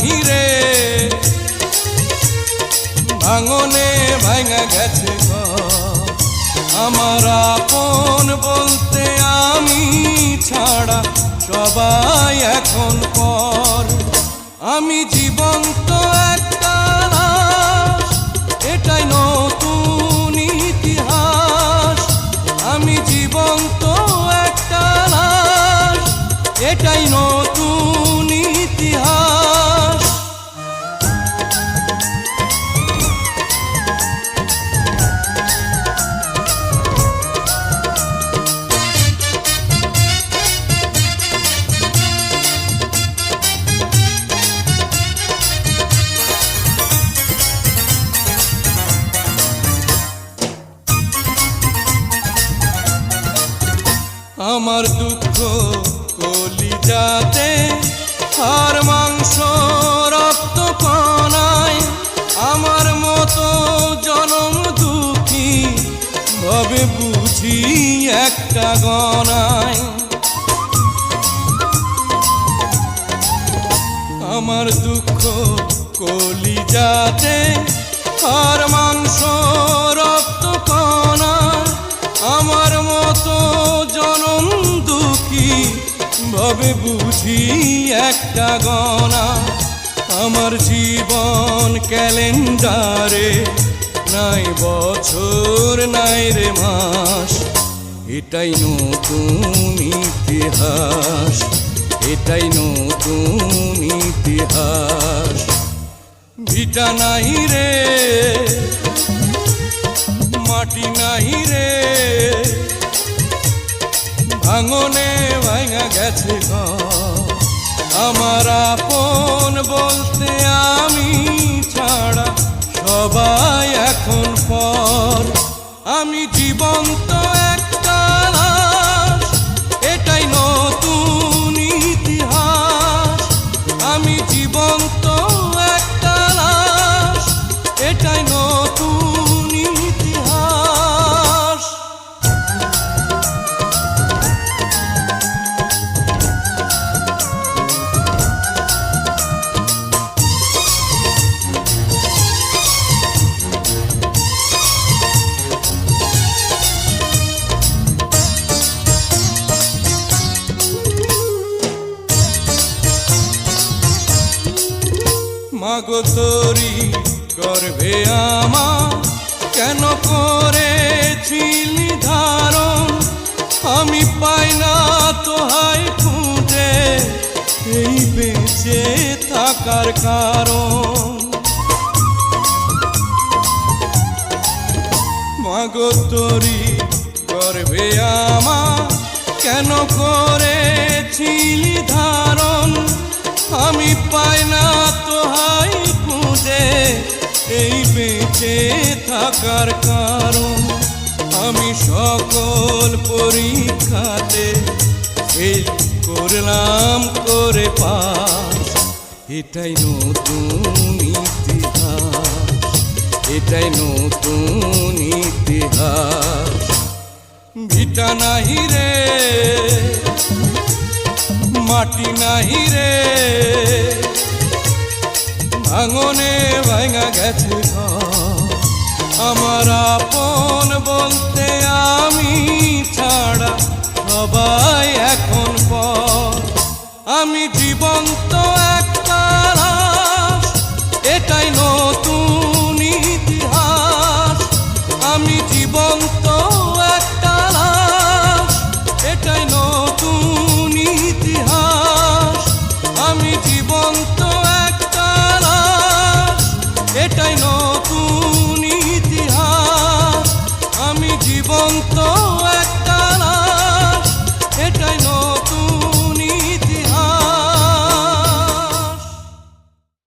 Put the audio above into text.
নাহি রে ভাঙনে ভাঙা গেছে ঘর। আমার আপন বলতে আমি ছাড়া সবাই এখন পর। আমি জীবন্ত একটা লাশ, এটাই নতুন ইতিহাস। আমি জীবন্ত একটা লাশ, এটাই নতুন ইতিহাস। আমার দুঃখ কলিজাতে, আর মাংস রক্ত কণায়, আমার মতো জনম দুঃখী ভাবে বুঝি একটা গণায়। আমার দুঃখ কলিজাতে, আর মাংস রক্ত কণায়, আমার মতো জনম দুঃখী ভাবে বুঝি একটা গণা। আমার জীবন ক্যালেন্ডারে নাই বছর নাই রে মাস, এটাই নতুন ইতিহাস, এটাই নতুন ইতিহাস। ভিটা নাহি রে মাটি নাহি রে ভাঙনে ভাঙা গেছে ঘর। আমার আপন বলতে আমি ছাড়া সবাই এখন পর। আমি জীবন্ত একটা লাশ, এটাই নতুন ইতিহাস। আমি জীবন্ত একটা লাশ, এটাই নতুন ইতিহাস। মাগো তোরি গর্ভে আমার কেন করেছিলি ধারণ, আমি পাই না তোহাই খুঁজে এই বেঁচে থাকার কারণ। মাগো তোরি গর্ভে আমার কেন করেছিলি ধারণ, আমি পাই না তোহাই খুঁজে এই বেঁচে থাকার কারণ। আমি সকল পরীক্ষাতে ফেল করলাম করে পাস, এটাই নতুন ইতিহাস, এটাই নতুন ইতিহাস। ভিটা নাহি রে মাটি নাহি রে ভাঙনে ভাঙা গেছে ঘর। আমার আপন বলতে আমি ছাড়া সবাই এখন পর। আমি জীবন্ত একটা লাশ, এটাই নতুন ইতিহাস। আমি জীবন্ত একটা লাশ, এটাই নতুন ইতিহাস। আমি জীবন্ত